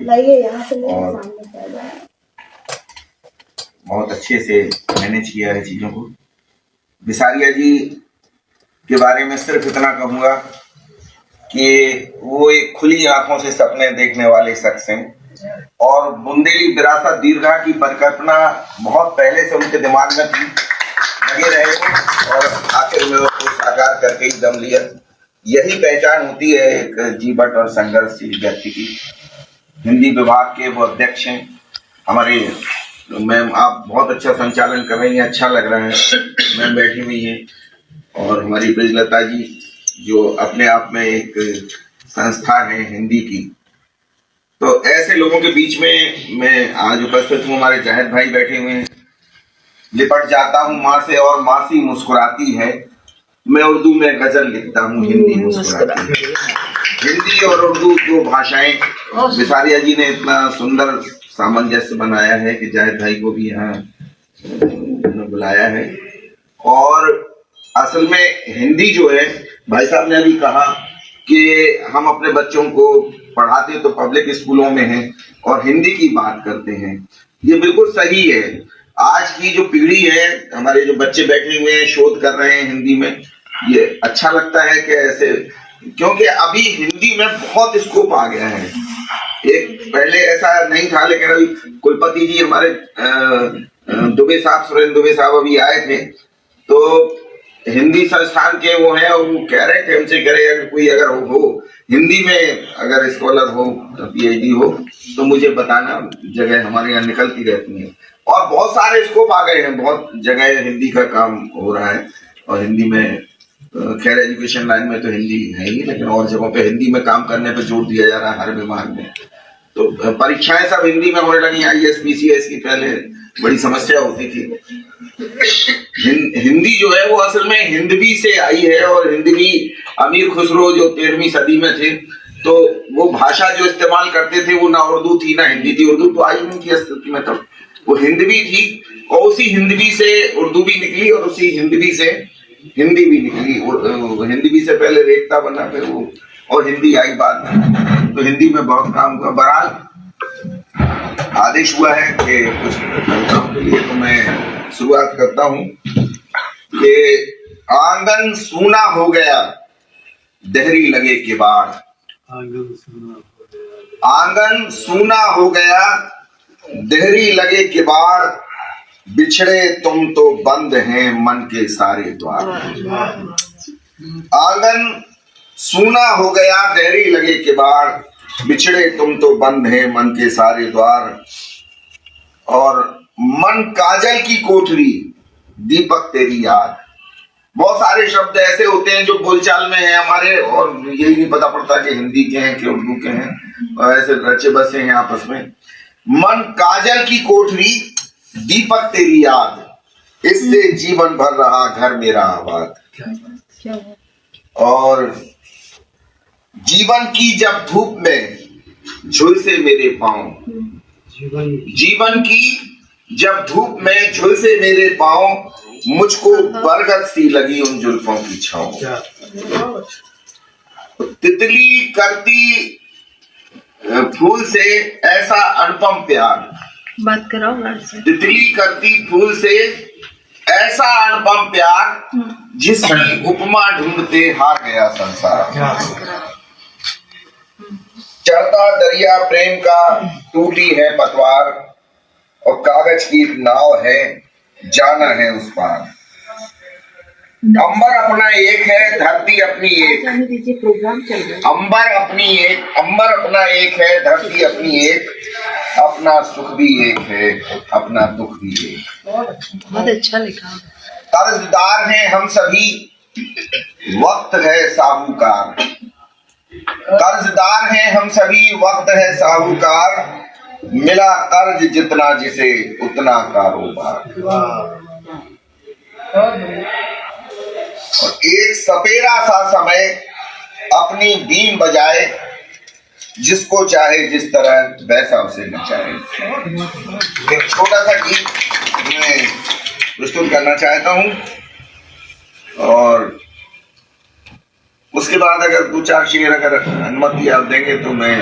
और बहुत अच्छे से मैनेज किया है चीजों को। बिसारिया जी के बारे में सिर्फ इतना कहूंगा कि वो एक खुली आंखों से सपने देखने वाले शख्स हैं और बुंदेली विरासत दीर्घा की परिकल्पना बहुत पहले से उनके दिमाग में थी, लगे रहे और आखिर में उसको साकार करके ही दम लिया। यही पहचान होती है एक जीवट और संघर्षशील व्यक्ति की। हिंदी विभाग के वो अध्यक्ष हैं हमारे मैम, आप बहुत अच्छा संचालन कर रही हैं, अच्छा लग रहा है। मैम बैठी हुई हैं और हमारी ब्रिजलता जी जो अपने आप में एक संस्था है हिंदी की। तो ऐसे लोगों के बीच में मैं आज उपस्थित हूँ। हमारे जाहिद भाई बैठे हुए हैं। लिपट जाता हूँ माँ से और माँ सी मुस्कुराती है, मैं उर्दू में गजल लिखता हूँ, हिंदी मुस्कुराती है। हिंदी और उर्दू दो भाषाएं बिसारिया जी ने इतना सुंदर सामंजस्य बनाया है कि जाहिद भाई को भी यहाँ बुलाया है। और असल में हिंदी जो है, भाई साहब ने अभी कहा कि हम अपने बच्चों को पढ़ाते तो पब्लिक स्कूलों में हैं और हिंदी की बात करते हैं, ये बिल्कुल सही है। आज की जो पीढ़ी है, हमारे जो बच्चे बैठे हुए हैं शोध कर रहे हैं हिंदी में, ये अच्छा लगता है कि ऐसे, क्योंकि अभी हिंदी में बहुत स्कोप आ गया है। एक पहले ऐसा नहीं था, लेकिन अभी कुलपति जी हमारे दुबे साहब, सुरेंद्र दुबे साहब अभी आए थे, तो हिंदी संस्थान के वो हैं और वो कह रहे थे हमसे, कह रहे अगर कोई अगर हो हिंदी में अगर स्कॉलर हो, पीएचडी हो तो मुझे बताना, जगह हमारे यहाँ निकलती रहती है। और बहुत सारे स्कोप आ गए हैं, बहुत जगह हिंदी का काम हो रहा है। और हिंदी में खैर एजुकेशन लाइन में तो हिंदी है ही, लेकिन और जगहों पे हिंदी में काम करने पे जोर दिया जा रहा है हर विभाग में। तो परीक्षाएं सब हिंदी में होने लगी। आईएएस पीसीएस की पहले बड़ी समस्या होती थी। हिंदी जो है वो असल में हिंदवी से आई है और हिंदवी अमीर खुसरो जो 13वीं सदी में थे, तो वो भाषा जो इस्तेमाल करते थे वो ना उर्दू थी ना हिंदी थी। उर्दू तो आई नहीं थी अस्तित्व में, तब वो हिंदवी थी और उसी हिंदवी से उर्दू भी निकली और उसी हिंदवी से हिंदी भी निकली। हिंदवी से पहले रेखता बना, फिर वो और हिंदी आई बाद में। तो हिंदी में बहुत काम हुआ। बहरहाल आदेश हुआ है कि कुछ कविताओं के लिए, तो मैं शुरुआत करता हूँ कि आंगन सूना हो गया देहरी लगे किवाड़, आंगन सूना हो गया देहरी लगे किवाड़, बिछड़े तुम तो बंद हैं मन के सारे द्वार। आंगन सूना हो गया देहरी लगे किवाड़, बिछड़े तुम तो बंद हैं मन के सारे द्वार। और मन काजल की कोठरी दीपक तेरी याद। बहुत सारे शब्द ऐसे होते हैं जो बोलचाल में हैं हमारे और यही नहीं पता पड़ता कि हिंदी के हैं कि उर्दू के हैं, और ऐसे रचे बसे हैं आपस में। मन काजल की कोठरी दीपक तेरी याद, इससे जीवन भर रहा घर मेरा आबाद। और जीवन की जब धूप में झुलसे मेरे पांव, जीवन की जब धूप में झुलसे मेरे पांव, मुझको बरगद सी लगी उन जुल्फों की छांव। तितली करती फूल से ऐसा अनुपम प्यार, बात कराओ। तितली करती फूल से ऐसा अनुपम प्यार, जिसकी उपमा ढूंढते हार गया संसार। चढ़ता दरिया प्रेम का टूटी है पतवार, और कागज की एक नाव है जाना है उस पार। अंबर अपना एक है धरती अपनी एक, अंबर अपनी एक, अंबर अपना एक है धरती अपनी एक, अपना सुख भी एक है अपना दुख भी एक। बहुत अच्छा लिखा। कर्जदार हैं हम सभी वक्त है साहूकार, कर्जदार हैं हम सभी वक्त है साहूकार, मिला कर्ज जितना जिसे उतना कारोबार। और एक सपेरा सा समय अपनी बीन बजाए, जिसको चाहे जिस तरह वैसा उसे नचाए। एक छोटा सा गीत मैं प्रस्तुत करना चाहता हूँ और उसके बाद अगर दो चार शेर अगर अनुमति आप देंगे तो मैं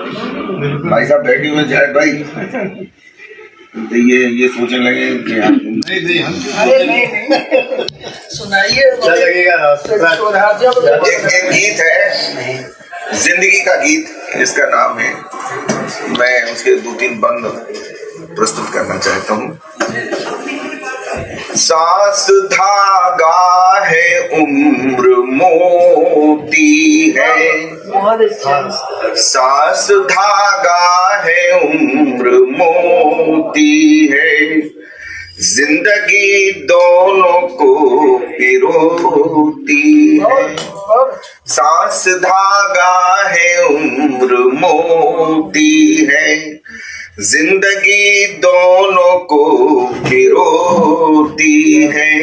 भाई साहब बैठे हुए जाट भाई, तो ये सोचने लगे कि आप नहीं हम सुनाइए। क्या लगेगा एक गीत है, जिंदगी का गीत, इसका नाम है। मैं उसके 2-3 बंद प्रस्तुत करना चाहता हूँ। सांस धागा है, उम्र मोती है, बहुत अच्छा। सांस धागा है, उम्र मोती है, जिंदगी दोनों को पिरोती है। सांस धागा है, उम्र मोती है, जिंदगी दोनों को पिरोती है।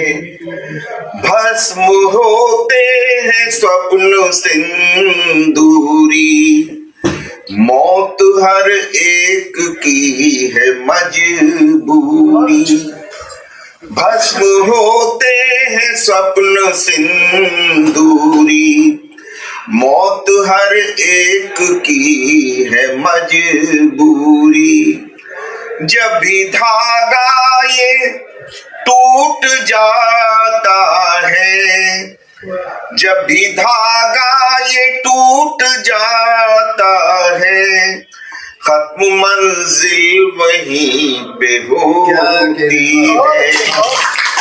भस्म होते हैं स्वप्न सिंदूरी, मौत हर एक की है मजबूरी। भस्म होते हैं स्वप्न सिंदूरी, मौत हर एक की है मजबूरी। जब भी धागा ये टूट जाता है, जब भी धागा ये टूट जाता है, खत्म मंजिल वहीं पे होती है।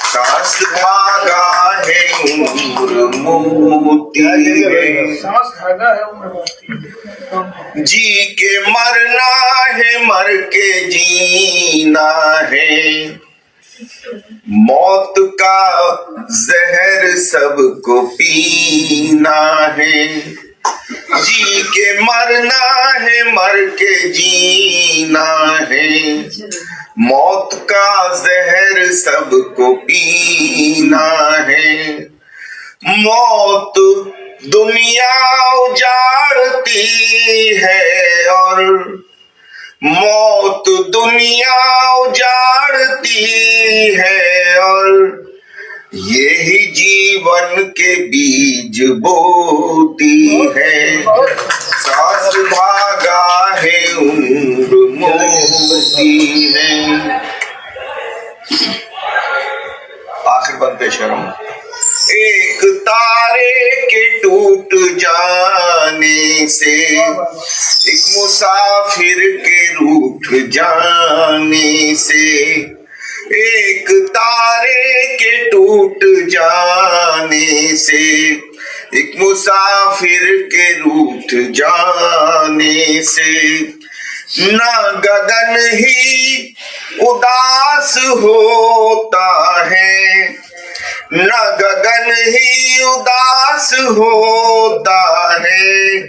सांस धागा है, उम्र मोती है, सांस धागा है उम्र मोती। जी के मरना है, मर के जीना है, मौत का जहर सबको पीना है। जी के मरना है, मर के जीना है, मौत का जहर सबको पीना है। मौत दुनिया उजाड़ती है और मौत दुनिया उजाड़ती है, और यही जीवन के बीज बोती है। सांस धागा है, उम्र मोती है। आखिर बंद पेश कर रहा हूं। एक तारे के टूट जाने से, एक मुसाफिर के रूठ जाने से, एक तारे के टूट जाने से, एक मुसाफिर के रूठ जाने से, ना गगन ही उदास होता है, न गगन ही उदास होता है,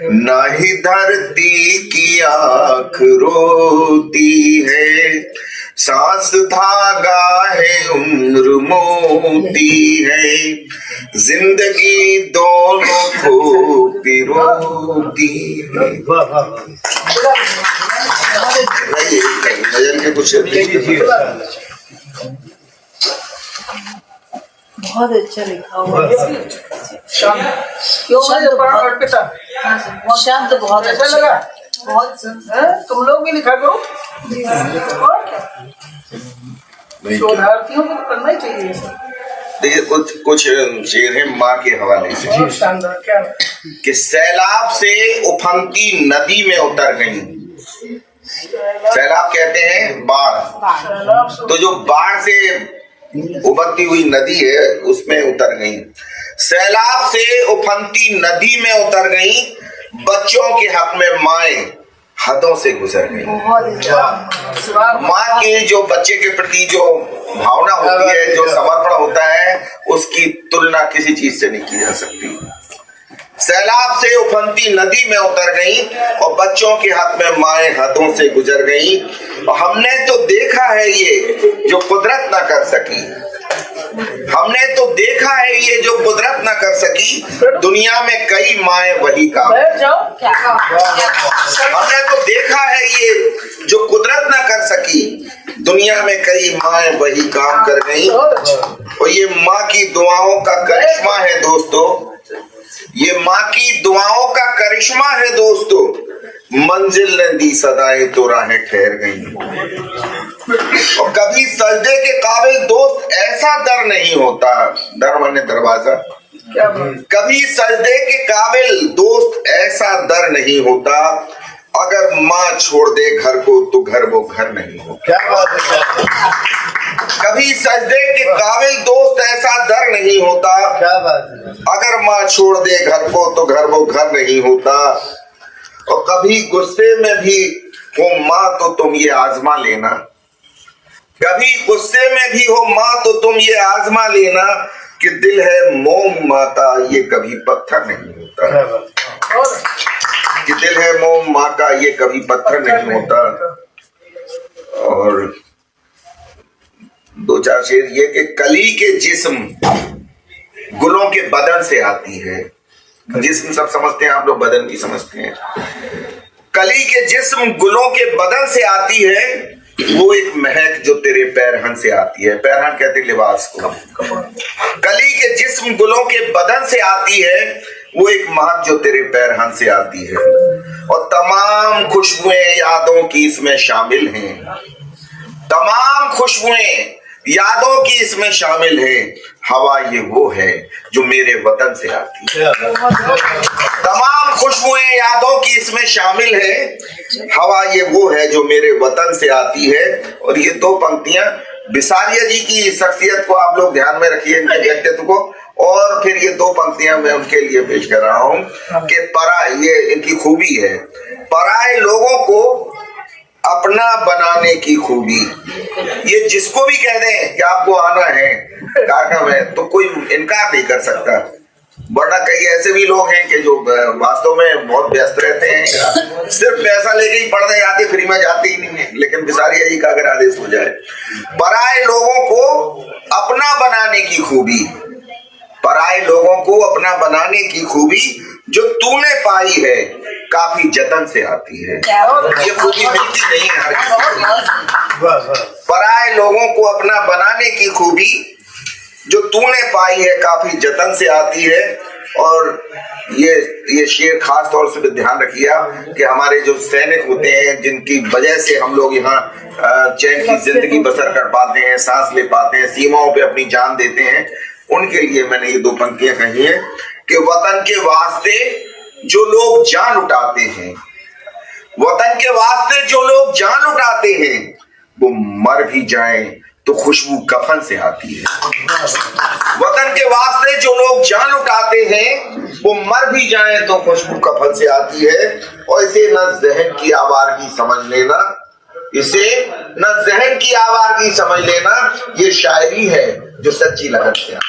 न ही धरती की आँख रोती है। सांस धागा है, उम्र मोती है, जिंदगी दोनों को पिरोती है। गजल के कुछ बहुत अच्छा लिखा हुआ है। क्यों है ये पढ़ा और पिता? शब्द बहुत कैसा अच्छा लगा? बहुत हैं? तुम लोग भी लिखा करो। और क्या? शोधार्थियों को करना ही चाहिए ये सब। देखिए, कुछ शेर है माँ के हवाले से। बहुत शानदार। क्या कि सैलाब से उफनती नदी में उतर गई। सैलाब कहते हैं बाढ़, तो जो बाढ़ से उबलती हुई नदी है उसमें उतर गई। सैलाब से उफनती नदी में उतर गई, बच्चों के हक में माएं हदों से गुजर गई। माँ के जो बच्चे के प्रति जो भावना होती है, जो समर्पण होता है, उसकी तुलना किसी चीज से नहीं की जा सकती। सैलाब से उफनती नदी में उतर गई और बच्चों के हाथ में माएं हदों से गुजर गई। और हमने तो देखा है ये जो कुदरत ना कर सकी, हमने तो देखा है ये जो कुदरत ना कर सकी, दुनिया में कई माएं वही काम। बैठ जाओ। हमने तो देखा है ये जो कुदरत ना कर सकी, दुनिया में कई माएं वही काम कर गई। और ये माँ की दुआओं का करिश्मा है दोस्तों, ये माँ की दुआओं का करिश्मा है दोस्तों, मंजिल ने दी सदाएं तो राहें ठहर गई। और कभी सजदे के काबिल दोस्त ऐसा दर नहीं होता, दर माने दरवाजा, क्या बात। कभी सजदे के काबिल दोस्त ऐसा दर नहीं होता, अगर माँ छोड़ दे घर को तो घर वो घर नहीं होता। क्या बात है, कभी सजदे के काबिल दोस्त ऐसा दर नहीं होता, क्या बात है। अगर माँ छोड़ दे घर को तो घर वो घर नहीं होता। और कभी गुस्से में भी हो माँ तो तुम ये आजमा लेना, कभी गुस्से में भी हो माँ तो तुम ये आजमा लेना, कि दिल है मोम माता ये कभी पत्थर नहीं होता। क्या बात। और कि दिल है मोम माँ का ये कभी पत्थर नहीं होता। और दो चार शेर ये कि कली के जिस्म गुलों के बदन से आती है। जिस्म सब समझते हैं आप लोग, बदन भी समझते हैं। कली के जिस्म गुलों के बदन से आती है, वो एक महक जो तेरे पैरहन से आती है। पैरहन कहते हैं लिबास को। कली के जिस्म गुलों के बदन से आती है, वो एक महक जो तेरे पैरहन से आती है। और तमाम खुशबुएं यादों की इसमें शामिल हैं, तमाम खुशबुएं यादों की इसमें शामिल है। हवा ये वो है जो मेरे वतन से आती है। तमाम खुशबुएं यादों की इसमें शामिल है, हवा ये वो है जो मेरे वतन से आती है। और ये दो पंक्तियां बिसारिया जी की शख्सियत को आप लोग ध्यान में रखिए, इनके व्यक्तित्व को। और फिर ये दो पंक्तियां मैं उनके लिए पेश कर रहा हूं कि ये इनकी खूबी है, पराए लोगों को अपना बनाने की खूबी। ये जिसको भी कह दें कि आपको आना है कार्यक्रम है तो कोई इनकार नहीं कर सकता। वरना कई ऐसे भी लोग हैं कि जो वास्तव में बहुत व्यस्त रहते हैं, सिर्फ पैसा लेके ही पढ़ने जाते, फ्री में जाते ही नहीं है। लेकिन बिसारिया जी का अगर आदेश हो जाए, पराए लोगों को अपना बनाने की खूबी, पराए लोगों को अपना बनाने की खूबी जो तूने पाई है काफी जतन से आती है। ये खूबी मिलती नहीं है हर किसी। पराए लोगों को अपना बनाने की खूबी जो तूने पाई है काफी जतन से आती है। और ये शेर खास तौर से ध्यान रखिए कि हमारे जो सैनिक होते हैं, जिनकी वजह से हम लोग यहाँ चैन की जिंदगी बसर कर पाते हैं, सांस ले पाते हैं, सीमाओं पे अपनी जान देते हैं, उनके लिए मैंने ये दो पंक्तियां कही हैं कि वतन के वास्ते जो लोग जान उठाते हैं, वतन के वास्ते जो लोग जान उठाते हैं, वो मर भी जाएं तो खुशबू कफन से आती है। वतन के वास्ते जो लोग जान उठाते हैं, वो मर भी जाएं तो खुशबू कफन से आती है। और इसे न जहन की आवारगी समझ लेना, इसे न जहन की आवारगी समझ लेना, ये शायरी है जो सच्ची लगन से आती है।